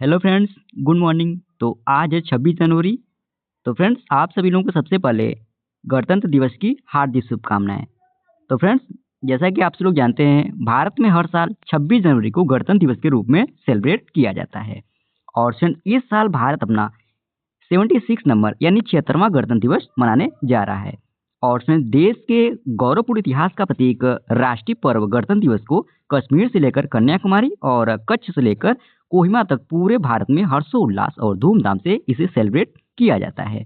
Hello friends, good morning. तो आज है 26 जनवरी। तो फ्रेंड्स, आप सभी लोगों को सबसे पहले गणतंत्र दिवस की हार्दिक शुभकामनाएं। तो फ्रेंड्स, जैसा कि आप सब लोग जानते हैं, भारत में हर साल 26 जनवरी को गणतंत्र दिवस के रूप में सेलिब्रेट किया जाता है। और फ्रेंड्स, इस साल भारत अपना 76 नंबर यानी 76वां गणतंत्र दिवस मनाने जा रहा है। और फ्रेंड्स, देश के गौरवपूर्ण इतिहास का प्रतीक राष्ट्रीय पर्व गणतंत्र दिवस को कश्मीर से लेकर कन्याकुमारी और कच्छ से लेकर कोहिमा तक पूरे भारत में हर्षोल्लास और धूमधाम से इसे सेलिब्रेट किया जाता है।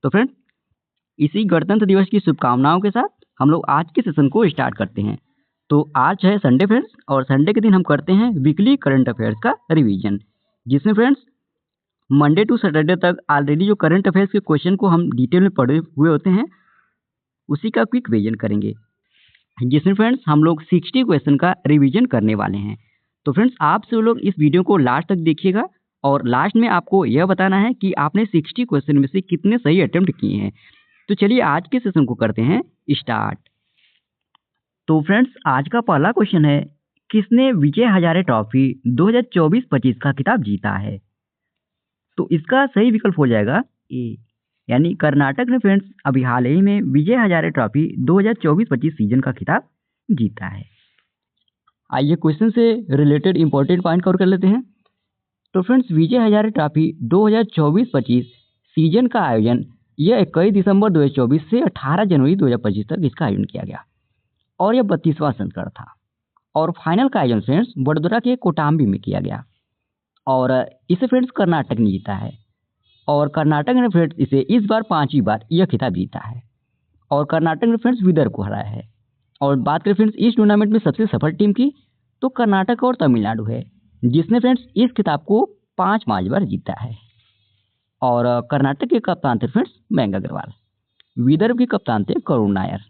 तो फ्रेंड्स, इसी गणतंत्र दिवस की शुभकामनाओं के साथ हम लोग आज के सेशन को स्टार्ट करते हैं। तो आज है संडे फ्रेंड्स, और संडे के दिन हम करते हैं वीकली करंट अफेयर्स का रिवीजन, जिसमें फ्रेंड्स मंडे टू सैटरडे तक ऑलरेडी जो करंट अफेयर्स के क्वेश्चन को हम डिटेल में पढ़े हुए होते हैं, उसी का क्विक रिवीजन करेंगे, जिसमें फ्रेंड्स हम लोग 60 क्वेश्चन का रिवीजन करने वाले हैं। तो फ्रेंड्स, आप सब लोग इस वीडियो को लास्ट तक देखिएगा, और लास्ट में आपको यह बताना है कि आपने 60 क्वेश्चन में से कितने सही अटेम्प्ट किए हैं। तो चलिए आज के सेशन को करते हैं स्टार्ट। तो फ्रेंड्स, आज का पहला क्वेश्चन है, किसने विजय हजारे ट्रॉफी 2024-25 का खिताब जीता है? तो इसका सही विकल्प हो जाएगा ए, यानी कर्नाटक ने फ्रेंड्स अभी हाल ही में विजय हजारे ट्रॉफी 2024-25 सीजन का खिताब जीता है। आइए क्वेश्चन से रिलेटेड इंपॉर्टेंट पॉइंट कवर कर लेते हैं। तो friends, Vijay Hazare trophy 2024-25 season का आयोजन यह 21 दिसंबर 2024 से 18 जनवरी 2025 तक इसका आयोजन किया गया, और यह 32वां संस्करण था। और फाइनल का आयोजन फ्रेंड्स वडोदरा के कोटाम्बी में किया गया, और इसे फ्रेंड्स कर्नाटक ने जीता है। और कर्नाटक ने फ्रेंड्स इसे इस बार 5वीं बार यह खिताब जीता है, और कर्नाटक ने फ्रेंड्स विदर्भ को हराया है। और बात करें फ्रेंड्स इस टूर्नामेंट में सबसे सफल टीम की, तो कर्नाटक और तमिलनाडु है, जिसने फ्रेंड्स इस खिताब को 5 बार जीता है। और कर्नाटक के कप्तान थे फ्रेंड्स मयंक अग्रवाल, विदर्भ के कप्तान थे करुण नायर।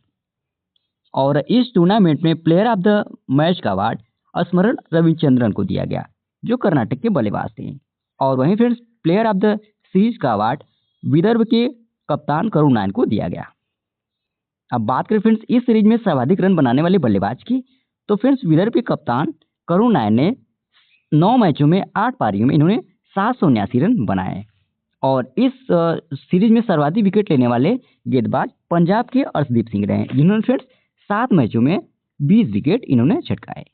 और इस टूर्नामेंट में प्लेयर ऑफ द मैच का अवार्ड स्मरण रविचंद्रन को दिया गया, जो कर्नाटक के बल्लेबाज थे। और वहीं friends player of the series का अवार्ड विदर्भ के कप्तान करुण नायर को दिया गया। अब बात करें फ्रेंड्स इस सीरीज में सर्वाधिक रन बनाने वाले बल्लेबाज की, तो फ्रेंड्स विदर्भ के कप्तान करुण नायर ने 9 मैचों में 8 पारियों में इन्होंने 779 रन बनाए। और इस सीरीज में सर्वाधिक विकेट लेने वाले गेंदबाज पंजाब के अर्शदीप सिंह रहे, जिन्होंने फ्रेंड्स 7 मैचों में 20 विकेट इन्होंने छटकाए।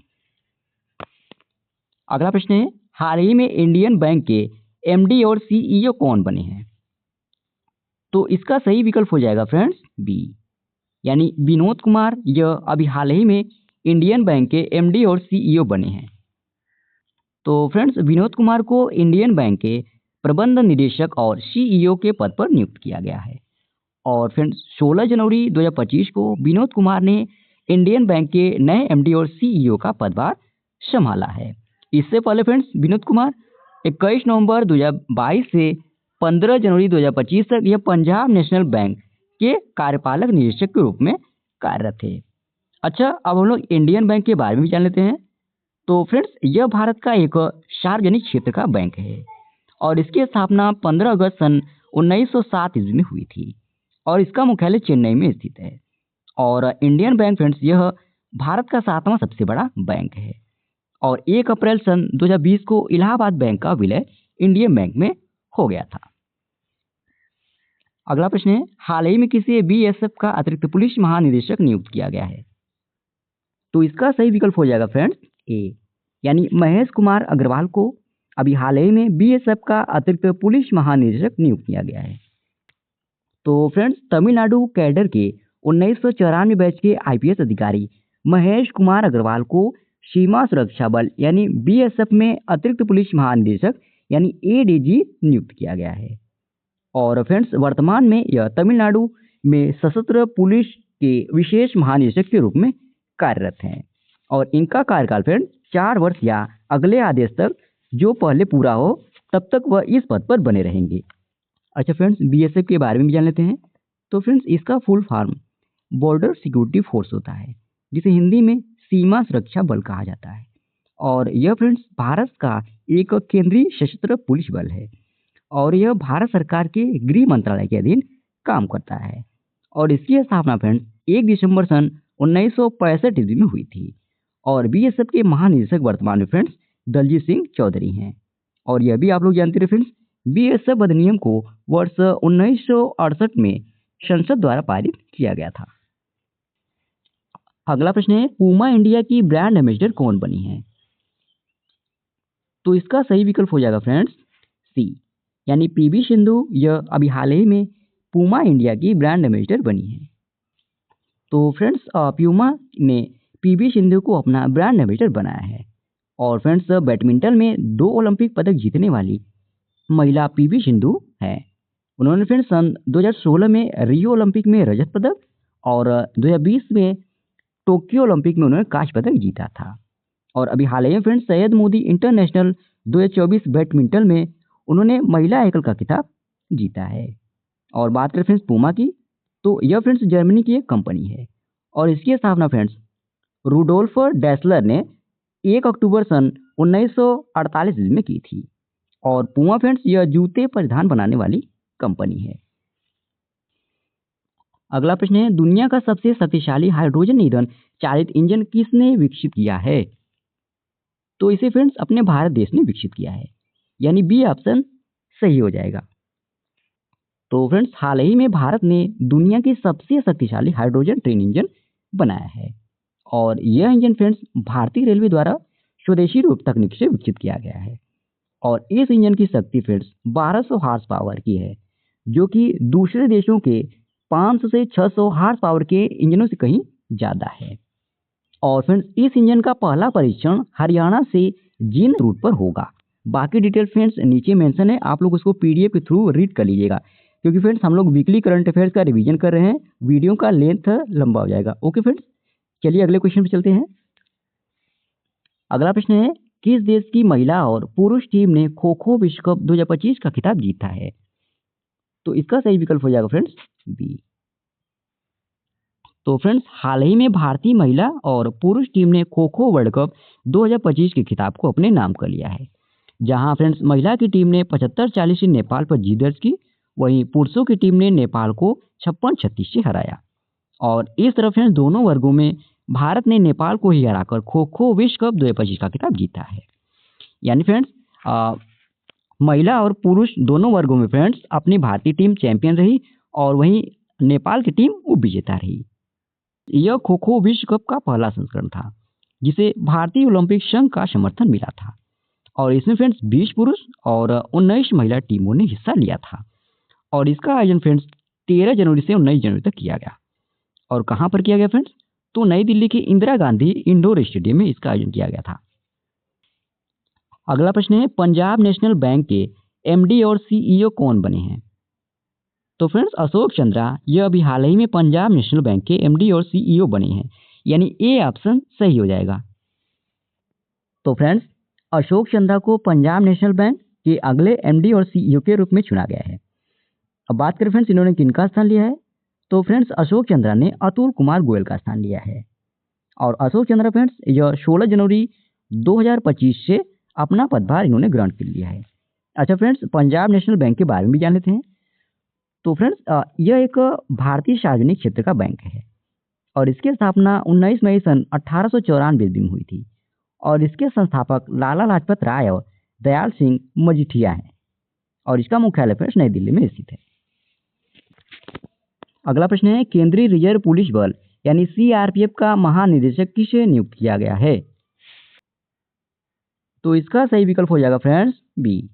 अगला प्रश्न है, हाल ही में इंडियन बैंक के एमडी और सीईओ कौन बने हैं? तो इसका सही विकल्प हो जाएगा फ्रेंड्स बी, यानी विनोद कुमार यह अभी हाल ही में इंडियन बैंक के एमडी और सीईओ बने हैं। तो फ्रेंड्स विनोद कुमार को इंडियन बैंक के प्रबंध निदेशक और सीईओ के पद पर नियुक्त किया गया है। और फ्रेंड्स 16 जनवरी 2025 को विनोद कुमार ने इंडियन बैंक के नए एमडी और सीईओ का पदभार संभाला है। इससे पहले फ्रेंड्स विनोद कुमार 21 नवंबर 2022 से 15 जनवरी 2025 तक यह पंजाब नेशनल बैंक के कार्यपालक निदेशक के रूप में कार्यरत थे। अच्छा, अब हम लोग इंडियन बैंक के बारे में भी जान लेते हैं। तो फ्रेंड्स यह भारत का एक सार्वजनिक क्षेत्र का बैंक है, और इसकी स्थापना 15 अगस्त सन 1907 ईस्वी में हुई थी, और इसका मुख्यालय चेन्नई में स्थित है। और इंडियन बैंक फ्रेंड्स यह भारत का 7वां सबसे बड़ा बैंक है, और 1 अप्रैल सन 2020 को इलाहाबाद बैंक का विलय इंडियन बैंक में हो गया था। अगला प्रश्न है, हाल ही में किसे बीएसएफ का अतिरिक्त पुलिस महानिदेशक नियुक्त किया गया है? तो इसका सही विकल्प हो जाएगा फ्रेंड्स ए, यानी महेश कुमार अग्रवाल को अभी हाल ही में बीएसएफ का अतिरिक्त पुलिस महानिदेशक नियुक्त किया गया है। तो फ्रेंड्स तमिलनाडु कैडर के 1994 बैच के आईपीएस अधिकारी महेश कुमार अग्रवाल को सीमा सुरक्षा बल यानी बीएसएफ में अतिरिक्त पुलिस महानिदेशक यानी एडीजी नियुक्त किया गया है। और फ्रेंड्स वर्तमान में यह तमिलनाडु में सशस्त्र पुलिस के विशेष महानिदेशक के रूप में कार्यरत हैं, और इनका कार्यकाल फ्रेंड्स 4 वर्ष या अगले आदेश तक जो पहले पूरा हो तब तक वह इस पद पर बने रहेंगे। अच्छा फ्रेंड्स, बीएसएफ के बारे में भी जान लेते हैं। तो फ्रेंड्स इसका full form border security force होता है, जिसे हिंदी में सीमा सुरक्षा बल कहा जाता है। और यह फ्रेंड्स भारत का एक केंद्रीय सशस्त्र पुलिस बल है, और यह भारत सरकार के गृह मंत्रालय के अधीन काम करता है। और इसकी स्थापना फ्रेंड्स 1 दिसंबर सन 1965 ईस्वी में हुई थी। और बीएसएफ के महानिदेशक वर्तमान में फ्रेंड्स दलजीत सिंह चौधरी हैं। और यह भी आप लोग जानते रहे फ्रेंड्स, बीएसएफ अधिनियम को वर्ष 1968 में संसद द्वारा पारित किया गया था। अगला प्रश्न है, पूमा इंडिया की ब्रांड एम्बेसडर कौन बनी है? तो इसका सही विकल्प हो जाएगा फ्रेंड्स सी, यानी पीवी सिंधु। यह अभी हाल ही में पूमा इंडिया की ब्रांड एम्बेसडर बनी है। तो फ्रेंड्स प्यूमा ने पीवी सिंधु को अपना ब्रांड एम्बेसडर बनाया है। और फ्रेंड्स बैडमिंटन में 2 ओलंपिक पदक जीतने वाली महिला पीवी सिंधु है। उन्होंने फ्रेंड्स सन 2016 में रियो ओलंपिक में रजत पदक और 2020 में टोक्यो ओलंपिक में उन्होंने कांस्य पदक जीता था। और अभी हाल ही में friends Syed Modi international 2024 badminton में उन्होंने महिला एकल का खिताब जीता है। और बात करें फ्रेंड्स पूमा की, तो यह फ्रेंड्स जर्मनी की एक कंपनी है और इसकी स्थापना फ्रेंड्स रूडोल्फ डैसलर ने 1 अक्टूबर सन 1948 ईस्वी में की थी। और पूमा फ्रेंड्स यह जूते परिधान बनाने वाली कंपनी है। अगला प्रश्न है, दुनिया का सबसे शक्तिशाली हाइड्रोजन ईंधन चालित इंजन किसने विकसित किया है? तो इसे फ्रेंड्स अपने भारत देश ने विकसित किया है, यानी बी ऑप्शन सही हो जाएगा। तो फ्रेंड्स हाल ही में भारत ने दुनिया की सबसे शक्तिशाली हाइड्रोजन ट्रेन इंजन बनाया है और यह इंजन फ्रेंड्स भारतीय रेलवे द्वारा स्वदेशी रूप तकनीक से विकसित किया गया है। और इस इंजन की शक्ति फ्रेंड्स 1200 हार्स पावर की है, जो कि दूसरे देशों के 500 से 600 हार्स पावर के इंजनों से कहीं ज़्यादा है। और फ्रेंड्स इस इंजन का पहला परीक्षण हरियाणा से जींद रूट पर होगा। बाकी डिटेल फ्रेंड्स नीचे मेंशन है, आप लोग उसको पीडीएफ के थ्रू रीड कर लीजिएगा, क्योंकि फ्रेंड्स हम लोग वीकली करंट अफेयर्स का रिवीजन कर रहे हैं, वीडियो का लेंथ लंबा हो जाएगा। ओके फ्रेंड्स, चलिए अगले क्वेश्चन पे चलते हैं। अगला प्रश्न है, किस देश की महिला और पुरुष टीम ने खो खो विश्व कप 2025 का खिताब जीता है? तो इसका सही विकल्प हो जाएगा फ्रेंड्स बी। तो फ्रेंड्स हाल ही में भारतीय महिला और पुरुष टीम ने खो खो वर्ल्ड कप 2025 के खिताब को अपने नाम कर लिया है, जहां फ्रेंड्स महिला की टीम ने 75-40 से नेपाल पर जीत दर्ज की, वहीं पुरुषों की टीम ने नेपाल को 56-36 से हराया। और इस तरह फ्रेंड्स दोनों वर्गों में भारत ने नेपाल को ही हराकर खो खो विश्व कप 2025 का खिताब जीता है। यानी फ्रेंड्स महिला और पुरुष दोनों वर्गों में फ्रेंड्स अपनी भारतीय टीम चैंपियन रही और वहीं नेपाल की टीम उपविजेता रही। यह खो खो विश्व कप का पहला संस्करण था जिसे भारतीय ओलंपिक संघ का समर्थन मिला था और इसमें फ्रेंड्स 20 पुरुष और 19 महिला टीमों ने हिस्सा लिया था। और इसका आयोजन फ्रेंड्स 13 जनवरी से 19 जनवरी तक किया गया। और कहाँ पर किया गया फ्रेंड्स? तो नई दिल्ली के इंदिरा गांधी इंडोर स्टेडियम में इसका आयोजन किया गया था। अगला प्रश्न है, पंजाब नेशनल बैंक के एमडी और सीईओ कौन बने हैं? तो फ्रेंड्स अशोक चंद्रा यह अभी हाल ही में पंजाब नेशनल बैंक के एमडी और सीईओ बने हैं, यानी ए ऑप्शन सही हो जाएगा। तो फ्रेंड्स अशोक चंद्रा को पंजाब नेशनल बैंक के अगले एमडी और सीईओ के रूप में चुना गया है। अब बात करें फ्रेंड्स इन्होंने किनका स्थान लिया है, तो फ्रेंड्स अशोक चंद्रा ने अतुल कुमार गोयल का स्थान लिया है। और अशोक चंद्रा फ्रेंड्स यह 16 जनवरी 2025 से अपना पदभार इन्होंने ग्रहण कर लिया है। अच्छा फ्रेंड्स पंजाब नेशनल बैंक के बारे में भी जान लेते हैं। तो फ्रेंड्स यह एक भारतीय सार्वजनिक क्षेत्र का बैंक है और इसकी स्थापना 19 मई सन 1894 ईस्वी में हुई थी और इसके संस्थापक लाला लाजपत राय और दयाल सिंह मजीठिया हैं और इसका मुख्यालय फ्रेंड्स नई दिल्ली में स्थित है। अगला प्रश्न है, केंद्रीय रिजर्व पुलिस बल यानी सीआरपीएफ का महानिदेशक किसे नियुक्त किया गया है? तो इसका सही विकल्प हो जाएगा फ्रेंड्स बी,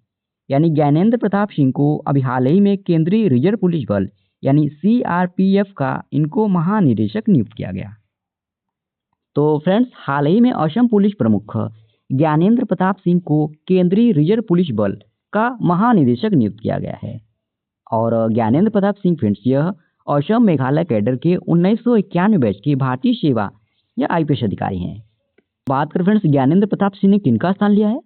यानी ज्ञानेंद्र प्रताप सिंह को अभी हाल ही में केंद्रीय रिजर्व पुलिस बल यानी सीआरपीएफ का इनको महानिदेशक नियुक्त किया गया। तो फ्रेंड्स हाल ही में असम पुलिस प्रमुख ज्ञानेंद्र प्रताप सिंह को केंद्रीय रिजर्व पुलिस बल का महानिदेशक नियुक्त किया गया है। और ज्ञानेंद्र प्रताप सिंह फ्रेंड्स यह असम मेघालय कैडर के 1991 बैच के भारतीय सेवा या आईपीएस अधिकारी हैं। बात करें फ्रेंड्स ज्ञानेंद्र प्रताप सिंह ने किनका स्थान लिया है,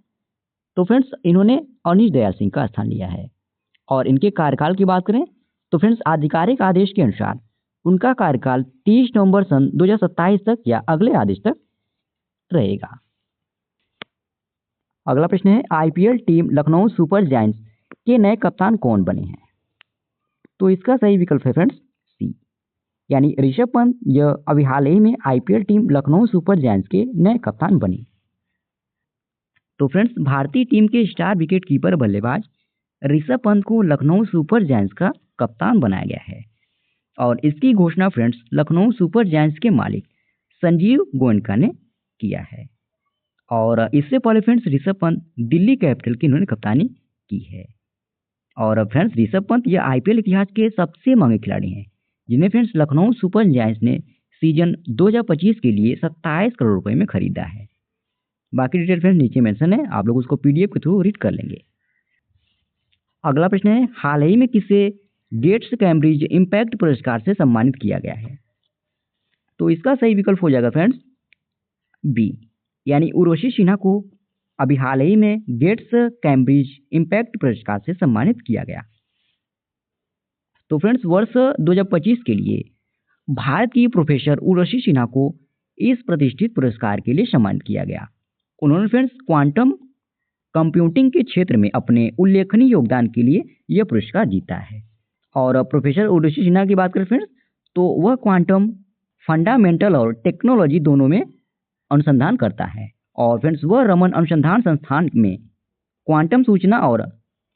तो फ्रेंड्स इन्होंने अनिश दयाल सिंह का स्थान लिया है। और इनके कार्यकाल की बात करें तो फ्रेंड्स आधिकारिक आदेश के अनुसार उनका कार्यकाल 30 नवंबर सन 2027 तक या अगले आदेश तक रहेगा। अगला प्रश्न है, IPL team Lucknow super giants के नए कप्तान कौन बने हैं? तो इसका सही विकल्प है फ्रेंड्स सी, यानी ऋषभ पंत यह अभी हाल ही में IPL team Lucknow super giants के नए कप्तान बने। तो फ्रेंड्स भारतीय टीम के स्टार विकेट कीपर बल्लेबाज ऋषभ पंत को लखनऊ सुपर जायंट्स का कप्तान बनाया गया है और इसकी घोषणा फ्रेंड्स लखनऊ सुपर जायंट्स के मालिक संजीव गोयनका ने किया है। और इससे पहले फ्रेंड्स ऋषभ पंत दिल्ली कैपिटल की इन्होंने कप्तानी की है। और फ्रेंड्स ऋषभ पंत ये आईपीएल इतिहास के सबसे महंगे खिलाड़ी हैं जिन्हें फ्रेंड्स लखनऊ सुपर जायंट्स ने सीजन 2025 के लिए 27 करोड़ रुपए में खरीदा है। बाकी डिटेल फ्रेंड्स नीचे मेंशन है, आप लोग उसको पीडीएफ के थ्रू रीड कर लेंगे। अगला प्रश्न है, हाल ही में किसे गेट्स कैम्ब्रिज इम्पैक्ट पुरस्कार से सम्मानित किया गया है? तो इसका सही विकल्प हो जाएगा फ्रेंड्स बी, यानी उर्वशी सिन्हा को अभी हाल ही में गेट्स कैम्ब्रिज इम्पैक्ट पुरस्कार से सम्मानित किया गया। तो फ्रेंड्स वर्ष 2025 के लिए भारत की प्रोफेसर उर्वशी सिन्हा को इस प्रतिष्ठित पुरस्कार के लिए सम्मानित किया गया। उन्होंने फ्रेंड्स क्वांटम कंप्यूटिंग के क्षेत्र में अपने उल्लेखनीय योगदान के लिए यह पुरस्कार जीता है। और प्रोफेसर उर्वशी सिन्हा की बात करें फ्रेंड्स तो वह क्वांटम फंडामेंटल और टेक्नोलॉजी दोनों में अनुसंधान करता है और फ्रेंड्स वह रमन अनुसंधान संस्थान में क्वांटम सूचना और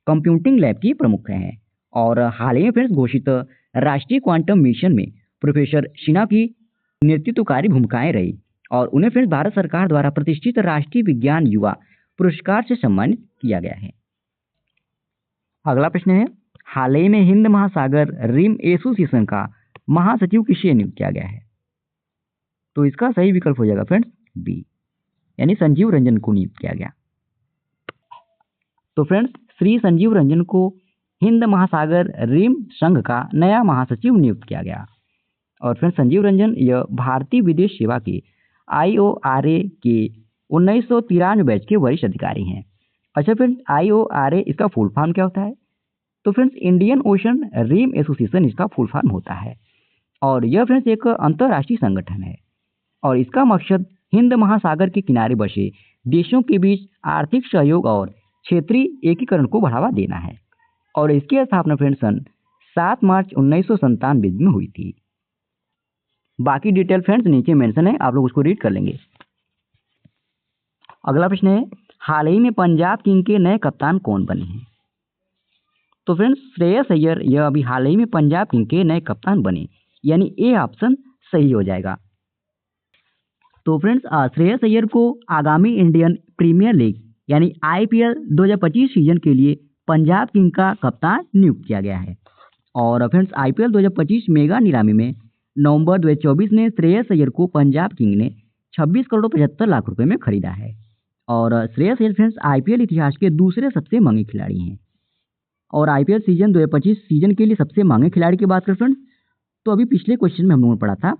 कंप्यूटिंग लैब की प्रमुख हैं। और हाल ही में फ्रेंड्स घोषित राष्ट्रीय क्वांटम मिशन में प्रोफेसर सिन्हा की नेतृत्वकारी भूमिकाएं रही और उन्हें फ्रेंड्स भारत सरकार द्वारा प्रतिष्ठित राष्ट्रीय विज्ञान युवा पुरस्कार से सम्मानित किया गया है। अगला प्रश्न है, हाल ही में हिंद महासागर रिम एसोसिएशन का महासचिव किसे नियुक्त किया गया है? तो इसका सही विकल्प हो जाएगा फ्रेंड्स बी, यानी संजीव रंजन को नियुक्त किया गया। तो फ्रेंड्स श्री संजीव रंजन को हिंद महासागर रिम संघ का नया महासचिव नियुक्त किया गया। और फ्रेंड्स संजीव रंजन यह भारतीय विदेश सेवा के IORA के 1993 बैच के वरिष्ठ अधिकारी हैं। अच्छा फ्रेंड्स IORA इसका फुल फॉर्म क्या होता है? तो friends Indian Ocean Rim Association इसका फुल फॉर्म होता है और यह फ्रेंड्स एक अंतर्राष्ट्रीय संगठन है और इसका मकसद हिंद महासागर के किनारे बसे देशों के बीच आर्थिक सहयोग और क्षेत्रीय एकीकरण को बढ़ावा देना है। और इसकी स्थापना फ्रेंड्स सन 7 मार्च 1997 में हुई थी। बाकी डिटेल फ्रेंड्स नीचे मेंशन है, आप लोग उसको रीड कर लेंगे। अगला प्रश्न है, हाल ही में पंजाब किंग के नए कप्तान कौन बने हैं? तो फ्रेंड्स श्रेयस अय्यर यह अभी हाल ही में पंजाब किंग के नए कप्तान बने, यानी ए ऑप्शन सही हो जाएगा। तो फ्रेंड्स श्रेयस अय्यर को आगामी इंडियन प्रीमियर लीग यानी IPL 2025 सीजन के लिए पंजाब किंग का कप्तान नियुक्त किया गया है। और फ्रेंड्स IPL 2025 मेगा नीलामी में नवंबर 2024 में श्रेयस अय्यर को पंजाब किंग ने 26 करोड़ 75 लाख रुपए में खरीदा है। और श्रेयस अय्यर फ्रेंड्स IPL इतिहास के दूसरे सबसे महंगे खिलाड़ी हैं। और IPL सीजन 2025 सीजन के लिए सबसे महंगे खिलाड़ी की बात करें फ्रेंड्स तो अभी पिछले क्वेश्चन में हम लोगों ने पढ़ा था,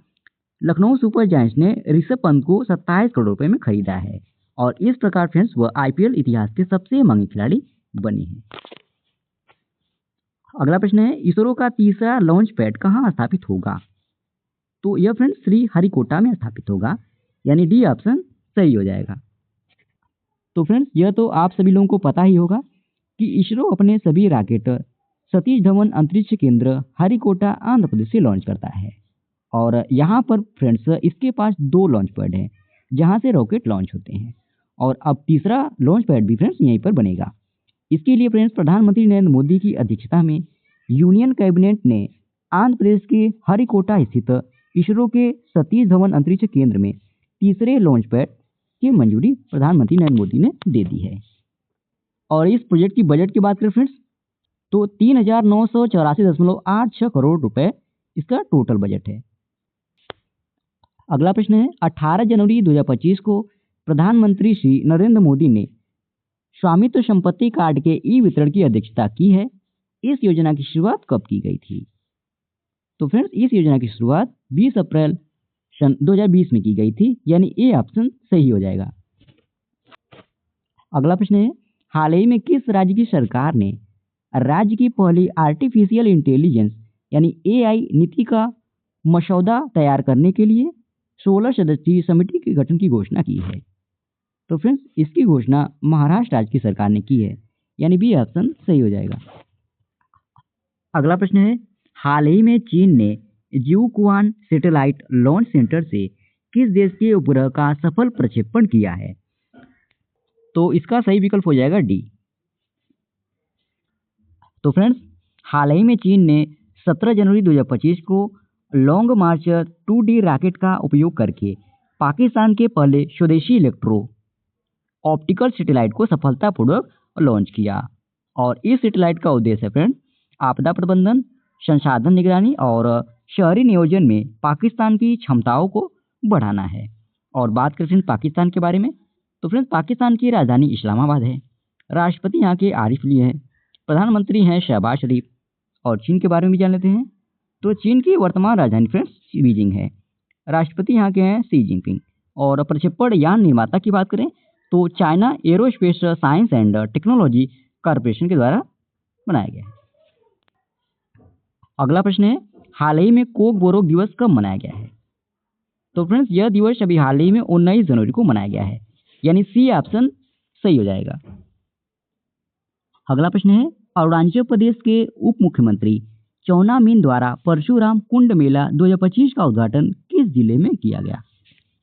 लखनऊ सुपर जायंट्स ने ऋषभ पंत को 27 करोड़ रुपए में खरीदा है और इस प्रकार फ्रेंड्स वह IPL इतिहास के सबसे महंगे खिलाड़ी बने हैं। अगला प्रश्न है, इसरो का तीसरा लॉन्च पैड कहाँ स्थापित होगा? तो यह फ्रेंड्स श्री हरिकोटा में स्थापित होगा, यानी डी ऑप्शन सही हो जाएगा। तो फ्रेंड्स यह तो आप सभी लोगों को पता ही होगा कि इसरो अपने सभी रॉकेट सतीश धवन अंतरिक्ष केंद्र हरिकोटा आंध्र प्रदेश से लॉन्च करता है और यहाँ पर फ्रेंड्स इसके पास 2 लॉन्च पैड हैं जहाँ से रॉकेट लॉन्च होते हैं और अब तीसरा लॉन्च पैड भी फ्रेंड्स यहीं पर बनेगा। इसके लिए फ्रेंड्स प्रधानमंत्री नरेंद्र मोदी की अध्यक्षता में यूनियन कैबिनेट ने आंध्र प्रदेश के हरिकोटा स्थित इसरो के सतीश धवन अंतरिक्ष केंद्र में तीसरे लॉन्च पैड की मंजूरी प्रधानमंत्री नरेंद्र मोदी ने दे दी है। और इस प्रोजेक्ट की बजट की बात करें फ्रेंड्स तो 3,984.86 करोड़ रुपए इसका टोटल बजट है। अगला प्रश्न है, 18 जनवरी 2025 को प्रधानमंत्री श्री नरेंद्र मोदी ने स्वामित्व संपत्ति कार्ड के वितरण की अध्यक्षता की है। इस योजना की शुरुआत कब की गई थी? तो फ्रेंड्स इस योजना की शुरुआत 20 अप्रैल सन 2020 में की गई थी, यानी ए ऑप्शन सही हो जाएगा। अगला प्रश्न है, हाल ही में किस राज्य की सरकार ने राज्य की पहली आर्टिफिशियल इंटेलिजेंस यानी AI नीति का मसौदा तैयार करने के लिए 16 सदस्यीय समिति के गठन की घोषणा की है? तो फ्रेंड्स इसकी घोषणा महाराष्ट्र राज्य की सरकार ने की है, यानी बी ऑप्शन सही हो जाएगा। अगला प्रश्न है, हाल ही में चीन ने जिउक्वान सैटेलाइट लॉन्च सेंटर से किस देश के उपग्रह का सफल प्रक्षेपण किया है? तो इसका सही विकल्प हो जाएगा डी। तो फ्रेंड्स, हाल ही में चीन ने 17 जनवरी 2025 को लॉन्ग मार्च 2D रॉकेट का उपयोग करके पाकिस्तान के पहले स्वदेशी इलेक्ट्रो ऑप्टिकल सैटेलाइट को सफलतापूर्वक लॉन्च किया। और इस सैटेलाइट का उद्देश्य है फ्रेंड आपदा प्रबंधन, संसाधन निगरानी और शहरी नियोजन में पाकिस्तान की क्षमताओं को बढ़ाना है। और बात करें फ्रेंड पाकिस्तान के बारे में, तो फ्रेंड्स पाकिस्तान की राजधानी इस्लामाबाद है। राष्ट्रपति यहाँ के आरिफ अली हैं, प्रधानमंत्री हैं शहबाज शरीफ। और चीन के बारे में भी जान लेते हैं। तो चीन की वर्तमान राजधानी फ्रेंड्स बीजिंग है। राष्ट्रपति यहाँ के हैं शी जिनपिंग। और प्रक्षेपण यान निर्माता की बात करें तो China aerospace science and technology corporation के द्वारा बनाया गया है। अगला प्रश्न है, हाल ही में कोक बोरोक दिवस कब मनाया गया है? तो फ्रेंड्स यह दिवस अभी हाल ही में 19 जनवरी को मनाया गया है, यानी सी ऑप्शन सही हो जाएगा। अगला प्रश्न है, अरुणाचल प्रदेश के उप मुख्यमंत्री चौना मीन द्वारा परशुराम कुंड मेला 2025 का उद्घाटन किस जिले में किया गया?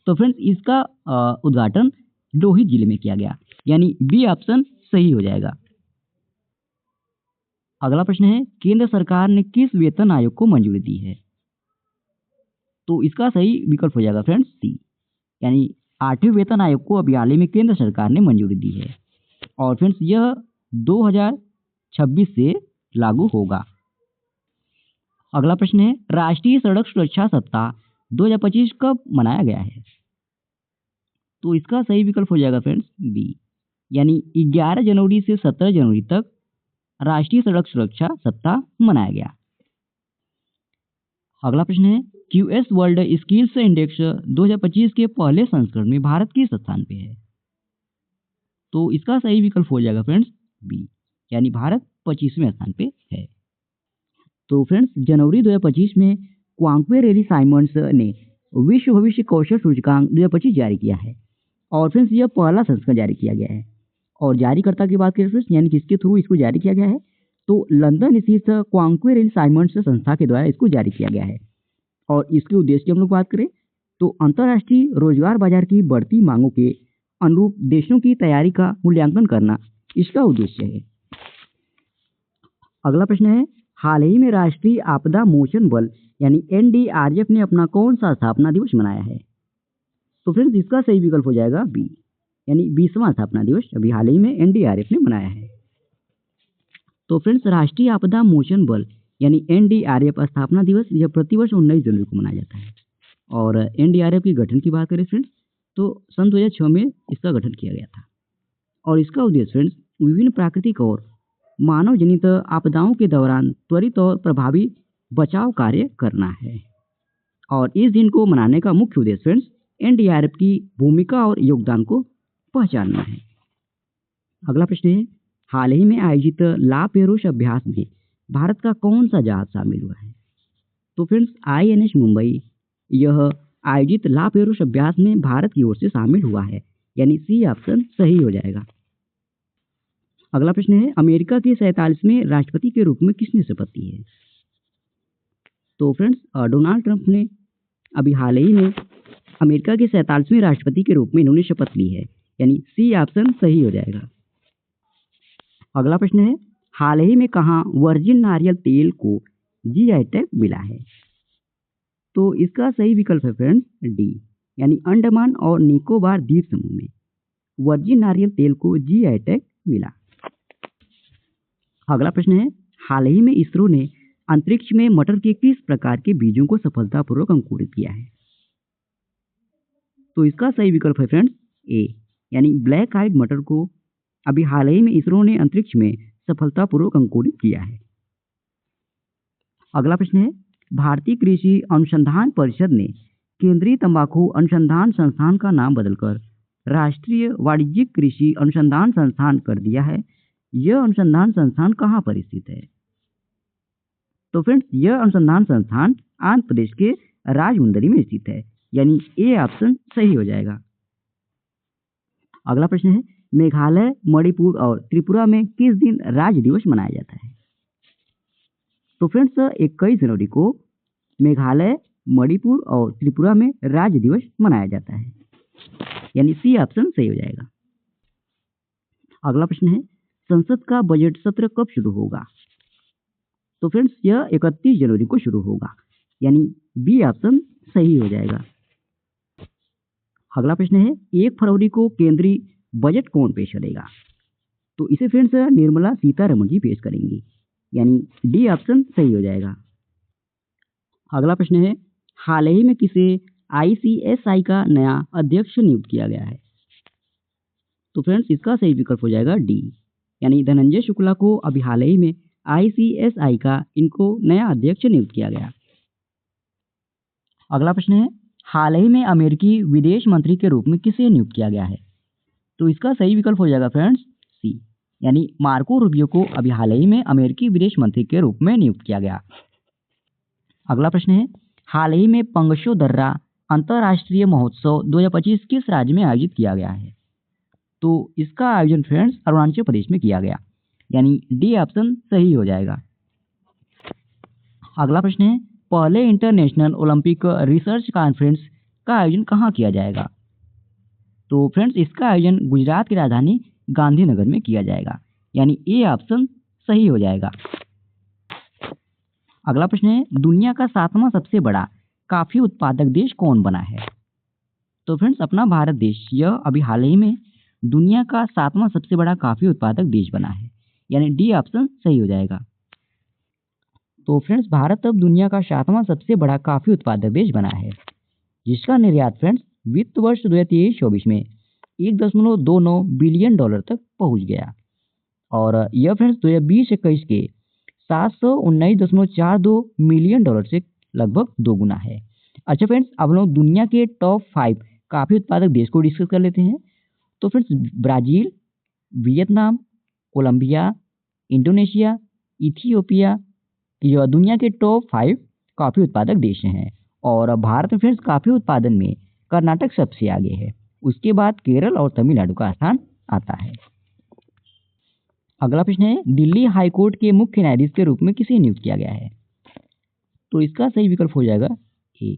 तो फ्रेंड्स इसका उद्घाटन लोहित जिले में किया गया, यानी बी ऑप्शन सही हो जाएगा। अगला प्रश्न है, केंद्र सरकार ने किस वेतन आयोग को मंजूरी दी है? तो इसका सही विकल्प हो जाएगा फ्रेंड्स सी, यानी 8वें वेतन आयोग को अभी हाल ही में केंद्र सरकार ने मंजूरी दी है। और फ्रेंड्स यह 2026 से लागू होगा। अगला प्रश्न है, राष्ट्रीय सड़क सुरक्षा सप्ताह 2025 कब मनाया गया है? तो इसका सही विकल्प हो जाएगा फ्रेंड्स बी, यानी 11 जनवरी से 17 जनवरी तक राष्ट्रीय सड़क सुरक्षा सप्ताह मनाया गया। अगला प्रश्न है, क्यूएस वर्ल्ड स्किल्स इंडेक्स 2025 के पहले संस्करण में भारत किस स्थान पे है? तो इसका सही विकल्प हो जाएगा फ्रेंड्स बी, यानी भारत 25वें स्थान पे है। तो फ्रेंड्स जनवरी 2025 में क्वांक्वे रेली साइमंड्स ने विश्व भविष्य कौशल सूचकांक 2025 जारी किया है। और फ्रेंड्स यह पहला संस्करण जारी किया गया है। और जारीकर्ता की बात करें फ्रेंड्स, यानी किसके थ्रू इसको जारी किया गया है, तो लंदन स्थित क्वांक्वे रेली साइमंड्स संस्था के द्वारा इसको जारी किया गया है। और इसके उद्देश्य की हम लोग बात करें तो अंतर्राष्ट्रीय रोजगार बाजार की बढ़ती मांगों के अनुरूप देशों की तैयारी का मूल्यांकन करना इसका उद्देश्य है। अगला प्रश्न है, हाल ही में राष्ट्रीय आपदा मोचन बल यानी एनडीआरएफ ने अपना कौन सा स्थापना दिवस मनाया है? तो फ्रेंड्स इसका सही विकल्प हो जाएगा बी, यानी 20वां स्थापना दिवस अभी हाल ही में एनडीआरएफ ने मनाया है। तो फ्रेंड्स राष्ट्रीय आपदा मोचन बल यानी एनडीआरएफ स्थापना दिवस यह प्रतिवर्ष 19 जनवरी को मनाया जाता है। और एनडीआरएफ के गठन की बात करें फ्रेंड्स तो सन 2006 में इसका गठन किया गया था। और इसका उद्देश्य फ्रेंड्स विभिन्न प्राकृतिक और मानव जनित आपदाओं के दौरान त्वरित और प्रभावी बचाव कार्य करना है। और इस दिन को मनाने का मुख्य उद्देश्य फ्रेंड्स एनडीआरएफ की भूमिका और योगदान को पहचानना है। अगला प्रश्न है, हाल ही में आयोजित ला पेरोस अभ्यास में भारत का कौन सा जहाज शामिल हुआ है? तो फ्रेंड्स आईएनएस मुंबई यह आयोजित ला पेरोस अभ्यास में भारत की ओर से शामिल हुआ है, यानी सी ऑप्शन सही हो जाएगा। अगला प्रश्न है, अमेरिका के 47वें राष्ट्रपति के रूप में किसने शपथ ली है? तो फ्रेंड्स डोनाल्ड ट्रंप ने अभी हाल ही में अमेरिका के 47वें राष्ट्रपति के रूप में इन्होंने शपथ ली है, यानी सी ऑप्शन सही हो जाएगा। अगला प्रश्न है, हाल ही में कहाँ वर्जिन नारियल तेल को जीआई टैग मिला है? तो इसका सही विकल्प है फ्रेंड्स डी, यानी अंडमान और निकोबार द्वीप समूह में वर्जिन नारियल तेल को जीआई टैग मिला। अगला प्रश्न है, हाल ही में इसरो ने अंतरिक्ष में मटर के किस प्रकार के बीजों को सफलतापूर्वक अंकुरित किया है? तो इसका सही विकल्प है फ्रेंड्स ए, यानी ब्लैक आइड मटर को अभी हाल ही में इसरो ने अंतरिक्ष में सफलतापूर्वक अंकुरित किया है। अगला प्रश्न है, भारतीय कृषि अनुसंधान परिषद ने केंद्रीय तंबाकू अनुसंधान संस्थान का नाम बदलकर राष्ट्रीय वाणिज्यिक कृषि अनुसंधान संस्थान कर दिया है। यह अनुसंधान संस्थान कहाँ पर स्थित है? तो फ्रेंड्स यह अनुसंधान संस्थान आंध्र प्रदेश के राजमुंदरी में स्थित है, यानी ए ऑप्शन सही हो जाएगा। अगला प्रश्न है, मेघालय, मणिपुर और त्रिपुरा में किस दिन राज्य दिवस मनाया जाता है? तो फ्रेंड्स 21 जनवरी को मेघालय, मणिपुर और त्रिपुरा में राज्य दिवस मनाया जाता है, यानी सी ऑप्शन सही हो जाएगा। अगला प्रश्न है, संसद का बजट सत्र कब शुरू होगा? तो फ्रेंड्स यह 31 जनवरी को शुरू होगा, यानी बी ऑप्शन सही हो जाएगा। अगला प्रश्न है, 1 फरवरी को केंद्रीय बजट कौन पेश करेगा? तो इसे फ्रेंड्स निर्मला सीतारमण जी पेश करेंगी, यानी डी ऑप्शन सही हो जाएगा। अगला प्रश्न है, हाल ही में किसे आईसीएसआई का नया अध्यक्ष नियुक्त किया गया है? तो फ्रेंड्स इसका सही विकल्प हो जाएगा डी, यानी धनंजय शुक्ला को अभी हाल ही में आईसीएसआई का इनको नया अध्यक्ष नियुक्त किया गया। अगला प्रश्न है, हाल ही में अमेरिकी विदेश मंत्री के रूप में किसे नियुक्त किया गया है? तो इसका सही विकल्प हो जाएगा फ्रेंड्स सी, यानी मार्को रूबियो को अभी हाल ही में अमेरिकी विदेश मंत्री के रूप में नियुक्त किया गया। अगला प्रश्न है, हाल ही में पंगशो दर्रा अंतर्राष्ट्रीय महोत्सव 2025 किस राज्य में आयोजित किया गया है? तो इसका आयोजन फ्रेंड्स अरुणाचल प्रदेश में किया गया, यानी डी ऑप्शन सही हो जाएगा। अगला प्रश्न है, पहले इंटरनेशनल ओलंपिक रिसर्च कॉन्फ्रेंस का आयोजन कहाँ किया जाएगा? तो फ्रेंड्स इसका आयोजन गुजरात की राजधानी गांधीनगर में किया जाएगा, यानी ए ऑप्शन सही हो जाएगा। अगला प्रश्न है, दुनिया का 7वां सबसे बड़ा कॉफी उत्पादक देश कौन बना है? तो फ्रेंड्स अपना भारत देश यह अभी हाल ही में दुनिया का 7वां सबसे बड़ा कॉफी उत्पादक देश बना है, यानी डी ऑप्शन सही हो जाएगा। तो फ्रेंड्स भारत अब दुनिया का 7वां सबसे बड़ा कॉफी उत्पादक देश बना है, जिसका निर्यात फ्रेंड्स वित्त वर्ष 2023-24 में 1.29 बिलियन डॉलर तक पहुंच गया, और यह फ्रेंड्स 2020-21 के 719.42 मिलियन डॉलर से लगभग 2 गुना है। अच्छा फ्रेंड्स, अब हम लोग दुनिया के टॉप 5 कॉफी उत्पादक देश को डिस्कस कर लेते हैं। तो friends Brazil, Vietnam, Colombia, Indonesia, Ethiopia, यह दुनिया के टॉप 5 कॉफी उत्पादक देश हैं। और भारत में फ्रेंड्स कॉफी उत्पादन में कर्नाटक सबसे आगे है, उसके बाद केरल और तमिलनाडु का स्थान आता है। अगला प्रश्न है, दिल्ली हाई कोर्ट के मुख्य न्यायाधीश के रूप में किसे नियुक्त किया गया है? तो इसका सही विकल्प हो जाएगा ए,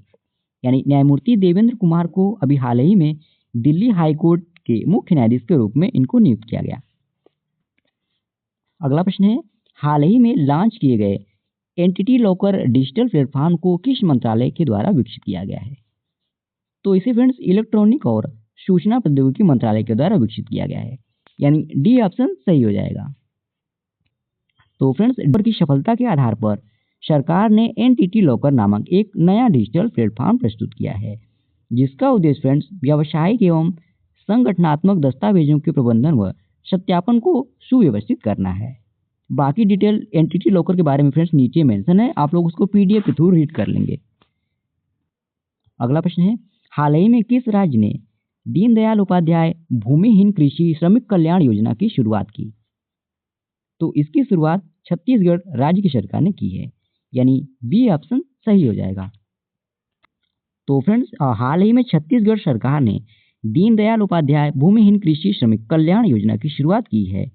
यानी न्यायमूर्ति देवेंद्र कुमार को अभी हाल ही में दिल्ली हाई कोर्ट के मुख्य न्यायाधीश के रूप में इनको नियुक्त किया गया। अगला प्रश्न है, हाल ही में लॉन्च किए गए एंटिटी लॉकर डिजिटल प्लेटफॉर्म को किस मंत्रालय के द्वारा विकसित किया गया है? तो इसे फ्रेंड्स इलेक्ट्रॉनिक और सूचना प्रौद्योगिकी मंत्रालय के द्वारा विकसित किया गया है, यानी डी ऑप्शन सही हो जाएगा। तो फ्रेंड्स की सफलता के आधार पर सरकार ने एनटीटी लॉकर नामक एक नया डिजिटल प्लेटफॉर्म प्रस्तुत किया है, जिसका उद्देश्य फ्रेंड्स व्यावसायिक एवं संगठनात्मक दस्तावेजों के प्रबंधन व सत्यापन को सुव्यवस्थित करना है। बाकी डिटेल एनटीटी लॉकर के बारे में फ्रेंड्स नीचे मेंशन है, आप लोग उसको पीडीएफ के थ्रू रीड कर लेंगे। अगला प्रश्न है, हाल ही में किस राज्य ने दीनदयाल उपाध्याय भूमिहीन कृषि श्रमिक कल्याण योजना की शुरुआत की? तो इसकी शुरुआत छत्तीसगढ़ राज्य की सरकार ने की है, यानी बी ऑप्शन सही हो जाएगा। तो फ्रेंड्स हाल ही में छत्तीसगढ़ सरकार ने दीनदयाल उपाध्याय भूमिहीन कृषि श्रमिक कल्याण योजना की शुरुआत की है,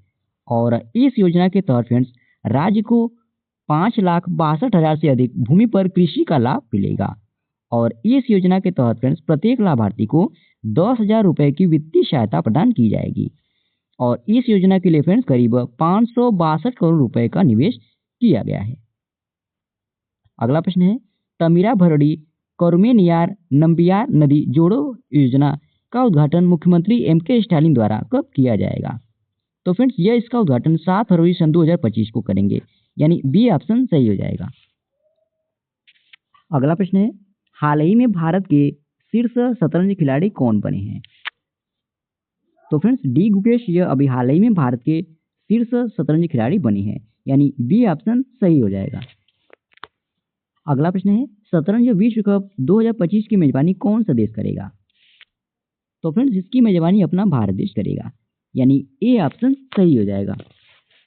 और इस योजना के तहत फ्रेंड्स राज्य को 5,62,000 से अधिक भूमि पर कृषि का लाभ मिलेगा, और इस योजना के तहत फ्रेंड्स प्रत्येक लाभार्थी को 10,000 रुपए की वित्तीय सहायता प्रदान की जाएगी, और इस योजना के लिए फ्रेंड्स करीब 562 करोड़ रुपए का निवेश किया गया है। अगला प्रश्न है, तमीरा भरड़ी करुमेनियार नंबियार नदी जोड़ो योजना का उद्घाटन मुख्यमंत्री एमके स्टालिन द्वारा कब किया जाएगा? तो फ्रेंड्स यह इसका उद्घाटन 7 फरवरी सन 2025 को करेंगे, यानी बी ऑप्शन सही हो जाएगा। अगला प्रश्न है, हाल ही में भारत के शीर्ष शतरंज खिलाड़ी कौन बने हैं? तो फ्रेंड्स डी गुकेश यह अभी हाल ही में भारत के शीर्ष शतरंज खिलाड़ी बने हैं, यानी बी ऑप्शन सही हो जाएगा। अगला प्रश्न है, शतरंज विश्व कप 2025 की मेजबानी कौन सा देश करेगा? तो फ्रेंड्स इसकी मेजबानी अपना भारत देश करेगा, यानी ए ऑप्शन सही हो जाएगा।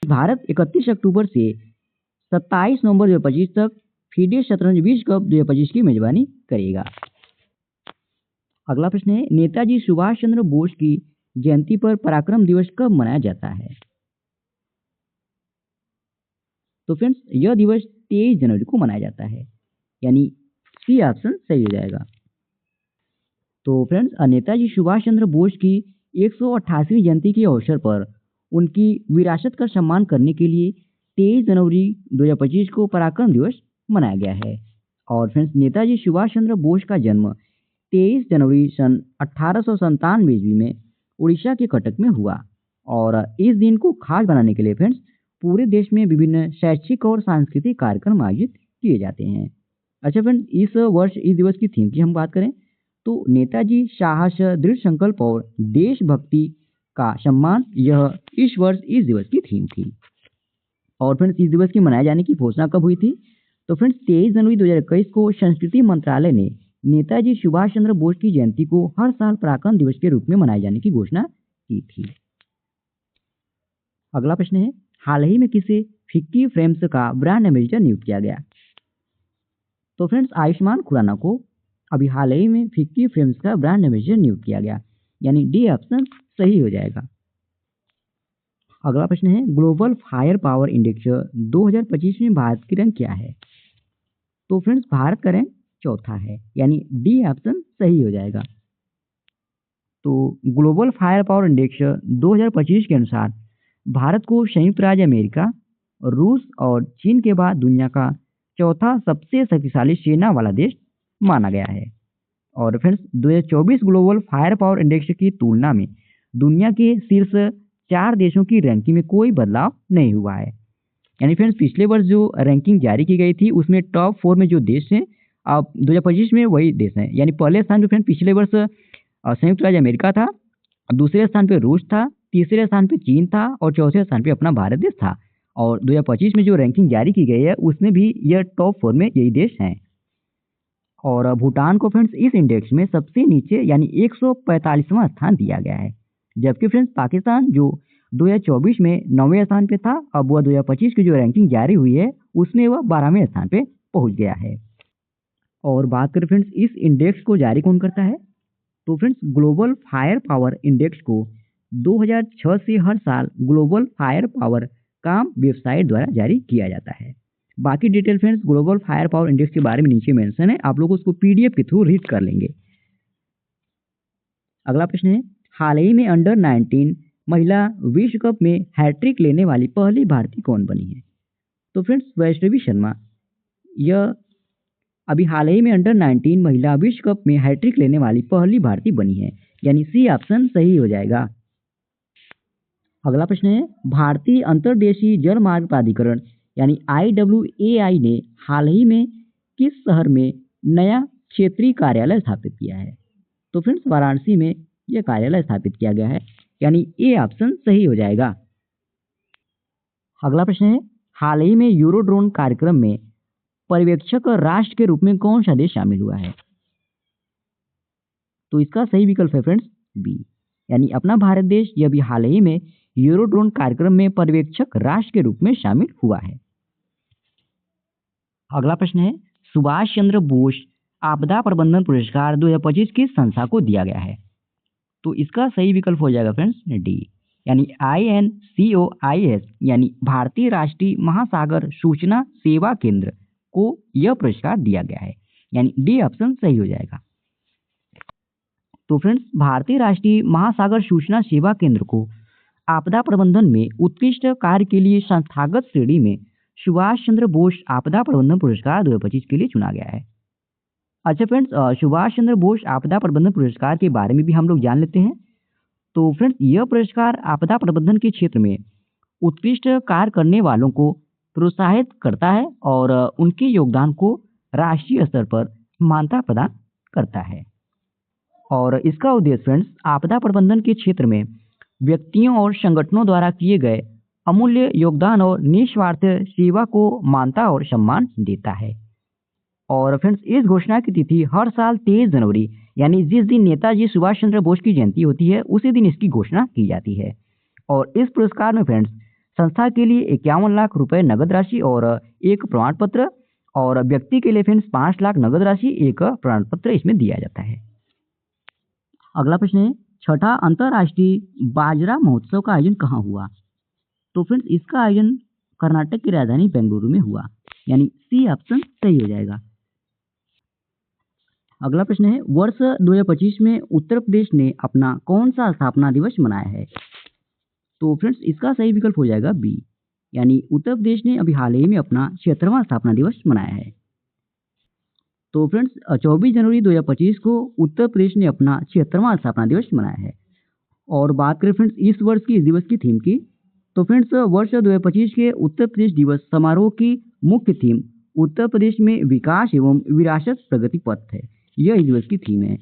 भारत 31 अक्टूबर से 27 नवंबर 2025 तक फीडे शतरंज विश्व कप 2025 की मेजबानी करेगा। अगला प्रश्न है, नेताजी सुभाष चंद्र बोस की जयंती पर पराक्रम दिवस कब मनाया जाता है? तो फ्रेंड्स यह दिवस 23 जनवरी को मनाया जाता है, यानी सी ऑप्शन सही हो जाएगा। तो फ्रेंड्स नेताजी सुभाष चंद्र बोस की 188वीं जयंती के अवसर पर उनकी विरासत का सम्मान करने के लिए 23 जनवरी 2025 को पराक्रम दिवस मनाया गया है। और फ्रेंड्स, नेताजी सुभाष चंद्र बोस का जन्म 23 जनवरी सन 1897 ईस्वी में उड़ीसा के कटक में हुआ। और इस दिन को खास बनाने के लिए फ्रेंड्स पूरे देश में विभिन्न शैक्षिक और सांस्कृतिक कार्यक्रम आयोजित किए जाते हैं। अच्छा फ्रेंड्स, इस वर्ष इस दिवस की थीम की हम बात करें तो नेताजी साहस, दृढ़ संकल्प और देशभक्ति का सम्मान, यह इस वर्ष इस दिवस की थीम थी। और फ्रेंड्स, इस दिवस की मनाए जाने की घोषणा कब हुई थी? तो फ्रेंड्स 23 जनवरी 2021 को संस्कृति मंत्रालय ने नेताजी सुभाष चंद्र बोस की जयंती को हर साल पराक्रम दिवस के रूप में मनाए जाने की घोषणा की थी। अगला प्रश्न है, हाल ही में किसे फिक्की फ्रेम्स का ब्रांड एम्बेसडर नियुक्त किया गया? तो फ्रेंड्स, आयुष्मान खुराना को अभी हाल ही में फिक्की फ्रेम्स का ब्रांड एम्बेसडर नियुक्त किया गया, यानी डी ऑप्शन सही हो जाएगा। अगला प्रश्न है, ग्लोबल फायर पावर इंडेक्स 2025 में भारत की रैंक क्या है? तो फ्रेंड्स, भारत का रैंक चौथा है, यानी डी ऑप्शन सही हो जाएगा। तो ग्लोबल फायर पावर इंडेक्स 2025 के अनुसार भारत को संयुक्त राज्य अमेरिका, रूस और चीन के बाद दुनिया का चौथा सबसे शक्तिशाली सेना वाला देश माना गया है। और friends, 2024 global fire power index की तुलना में दुनिया के शीर्ष 4 देशों की रैंकिंग में कोई बदलाव नहीं हुआ है। यानी फ्रेंड्स, पिछले वर्ष जो रैंकिंग जारी की गई थी उसमें टॉप 4 में जो देश हैं अब 2025 में वही देश हैं। यानी पहले स्थान पे फ्रेंड्स पिछले वर्ष संयुक्त राज्य अमेरिका था, दूसरे स्थान पे रूस था, तीसरे स्थान पे चीन था और चौथे स्थान पे अपना भारत देश था। और 2025 में जो रैंकिंग जारी की गई है उसमें भी यह टॉप 4 में यही देश हैं। और भूटान को फ्रेंड्स इस इंडेक्स में सबसे नीचे यानी 145वां स्थान दिया गया है। जबकि फ्रेंड्स पाकिस्तान जो 2024 में 9वें स्थान पे था, अब वह 2025 की जो रैंकिंग जारी हुई है उसमें वह 12वें स्थान पे पहुंच गया है। और बात करें फ्रेंड्स इस इंडेक्स को जारी कौन करता है? तो friends, global fire power index को 2006 से हर साल ग्लोबल फायर पावर काम वेबसाइट द्वारा जारी किया जाता है। बाकी detail friends global fire power index के बारे में नीचे मेंशन है, आप लोग उसको पीडीएफ के थ्रू रीड कर लेंगे। अगला प्रश्न है, हाल ही में अंडर 19 महिला विश्व कप में हैट्रिक लेने वाली पहली भारतीय कौन बनी है? तो फ्रेंड्स, वैष्णवी शर्मा यह अभी हाल ही में अंडर 19 महिला विश्व कप में हैट्रिक लेने वाली पहली भारतीय बनी है, यानी सी ऑप्शन सही हो जाएगा। अगला प्रश्न है, भारतीय अंतर्देशीय जल मार्ग प्राधिकरण यानी IWAI ने हाल ही में किस शहर में नया क्षेत्रीय कार्यालय स्थापित किया है? तो फ्रेंड्स, वाराणसी में यह कार्यालय स्थापित किया गया है, यानी ए ऑप्शन सही हो जाएगा। अगला प्रश्न है, हाल ही में यूरोड्रोन कार्यक्रम में पर्यवेक्षक राष्ट्र के रूप में कौन सा देश शामिल हुआ है? तो इसका सही विकल्प है फ्रेंड्स बी, यानी अपना भारत देश यह भी हाल ही में यूरोड्रोन कार्यक्रम में पर्यवेक्षक राष्ट्र के रूप में शामिल हुआ है। अगला प्रश्न है, सुभाष चंद्र बोस आपदा प्रबंधन पुरस्कार 2025 किस संस्था को दिया गया है? तो इसका सही विकल्प हो जाएगा फ्रेंड्स डी, यानी INCOIS यानी भारतीय राष्ट्रीय महासागर सूचना सेवा केंद्र को यह पुरस्कार दिया गया है, यानी डी ऑप्शन सही हो जाएगा। तो फ्रेंड्स, भारतीय राष्ट्रीय महासागर सूचना सेवा केंद्र को आपदा प्रबंधन में उत्कृष्ट कार्य के लिए संस्थागत श्रेणी में सुभाष चंद्र बोस आपदा प्रबंधन पुरस्कार 2025 के लिए चुना गया है। अच्छा फ्रेंड्स, सुभाष चंद्र बोस आपदा प्रबंधन पुरस्कार के बारे में भी हम लोग जान लेते हैं। तो फ्रेंड्स, यह पुरस्कार आपदा प्रबंधन के क्षेत्र में उत्कृष्ट कार्य करने वालों को प्रोत्साहित करता है और उनके योगदान को राष्ट्रीय स्तर पर मान्यता प्रदान करता है। और इसका उद्देश्य फ्रेंड्स आपदा प्रबंधन के क्षेत्र में व्यक्तियों और संगठनों द्वारा किए गए अमूल्य योगदान और निस्वार्थ सेवा को मान्यता और सम्मान देता है। और फ्रेंड्स, इस घोषणा की तिथि हर साल 23 जनवरी यानी जिस दिन नेताजी सुभाष चंद्र बोस की जयंती होती है उसी दिन इसकी घोषणा की जाती है। और इस पुरस्कार में फ्रेंड्स संस्था के लिए 51 लाख रुपए नगद राशि और एक प्रमाण पत्र, और व्यक्ति के लिए फ्रेंड्स 5 लाख नगद राशि एक प्रमाण पत्र इसमें दिया जाता है। अगला प्रश्न है, छठा अंतर्राष्ट्रीय बाजरा महोत्सव का आयोजन कहाँ हुआ? तो फ्रेंड्स, इसका आयोजन कर्नाटक की राजधानी बेंगलुरु में हुआ, यानी सी ऑप्शन सही हो जाएगा। अगला प्रश्न है, वर्ष 2025 में उत्तर प्रदेश ने अपना कौन सा स्थापना दिवस मनाया है? तो फ्रेंड्स इसका सही विकल्प हो जाएगा बी, यानी उत्तर प्रदेश ने अभी हाल ही में अपना 76वां स्थापना दिवस मनाया है। तो फ्रेंड्स 24 जनवरी 2025 को उत्तर प्रदेश ने अपना 76वां स्थापना दिवस मनाया है। और बात करें फ्रेंड्स इस वर्ष की इस दिवस की थीम की, तो फ्रेंड्स वर्ष 2025 के उत्तर प्रदेश दिवस समारोह की मुख्य थीम उत्तर प्रदेश में विकास एवं विरासत प्रगति पथ है। यह इस दिवस की थीम है।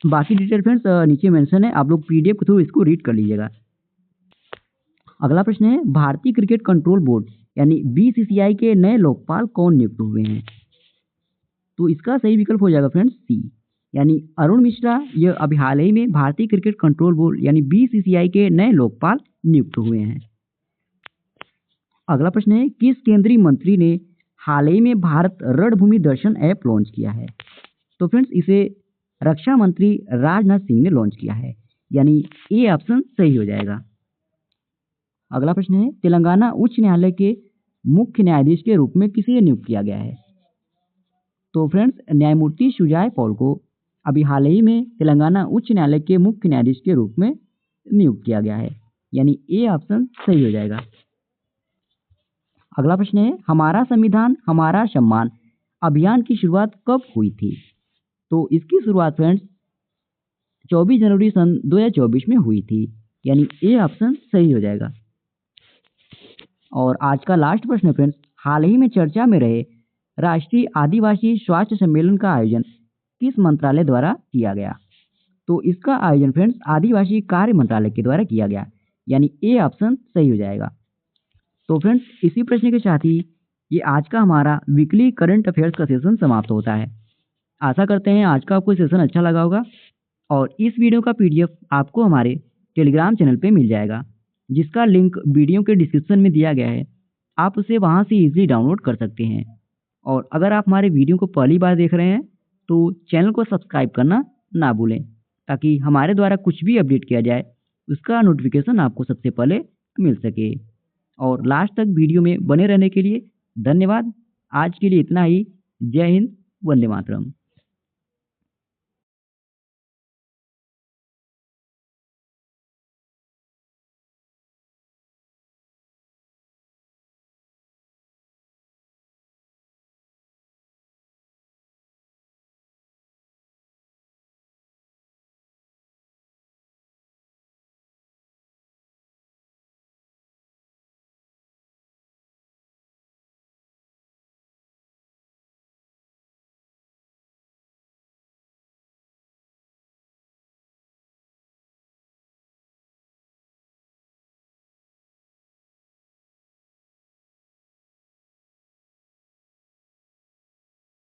बाकी डिटेल फ्रेंड्स नीचे मेंशन है, आप लोग पीडीएफ के थ्रू इसको रीड कर लीजिएगा। अगला प्रश्न है, भारतीय क्रिकेट कंट्रोल बोर्ड यानी बीसीसीआई के नए लोकपाल कौन नियुक्त हुए हैं? तो इसका सही विकल्प हो जाएगा फ्रेंड्स सी, यानी अरुण मिश्रा। यह अभी हाल ही में भारतीय क्रिकेट कंट्रोल बोर्ड यानी बीसीसीआई के नए लोकपाल नियुक्त हुए हैं। अगला प्रश्न है, किस केंद्रीय मंत्री ने हाल ही में भारत रणभूमि दर्शन ऐप लॉन्च किया है? तो फ्रेंड्स इसे रक्षा मंत्री राजनाथ सिंह ने लॉन्च किया है, यानी ए ऑप्शन सही हो जाएगा। अगला प्रश्न है, तेलंगाना उच्च न्यायालय के मुख्य न्यायाधीश के रूप में किसे नियुक्त किया गया है? तो फ्रेंड्स न्यायमूर्ति सुजय पॉल को अभी हाल ही में तेलंगाना उच्च न्यायालय के मुख्य न्यायाधीश के रूप में नियुक्त किया गया है, यानी ए ऑप्शन सही हो जाएगा। अगला प्रश्न है, हमारा संविधान हमारा सम्मान अभियान की शुरुआत कब हुई थी? तो इसकी शुरुआत फ्रेंड्स 24 जनवरी सन 2024 में हुई थी, यानी ए ऑप्शन सही हो जाएगा। और आज का लास्ट प्रश्न फ्रेंड्स, हाल ही में चर्चा में रहे राष्ट्रीय आदिवासी स्वास्थ्य सम्मेलन का आयोजन किस मंत्रालय द्वारा किया गया? तो इसका आयोजन फ्रेंड्स आदिवासी कार्य मंत्रालय के द्वारा किया गया, यानी ए ऑप्शन सही हो जाएगा। तो फ्रेंड्स इसी प्रश्न के साथ ही ये आज का हमारा वीकली करंट अफेयर्स का सेशन समाप्त होता है। आशा करते हैं आज का आपको सेशन अच्छा लगा होगा और इस वीडियो का पीडीएफ आपको हमारे टेलीग्राम चैनल पे मिल जाएगा, जिसका लिंक वीडियो के डिस्क्रिप्शन में दिया गया है। आप उसे वहां से इजीली डाउनलोड कर सकते हैं। और अगर आप हमारे वीडियो को पहली बार देख रहे हैं तो चैनल को सब्सक्राइब करना ना भूलें, ताकि हमारे द्वारा कुछ भी अपडेट किया जाए उसका नोटिफिकेशन आपको सबसे पहले मिल सके। और लास्ट तक वीडियो में बने रहने के लिए धन्यवाद। आज के लिए इतना ही। जय हिंद, वंदे मातरम।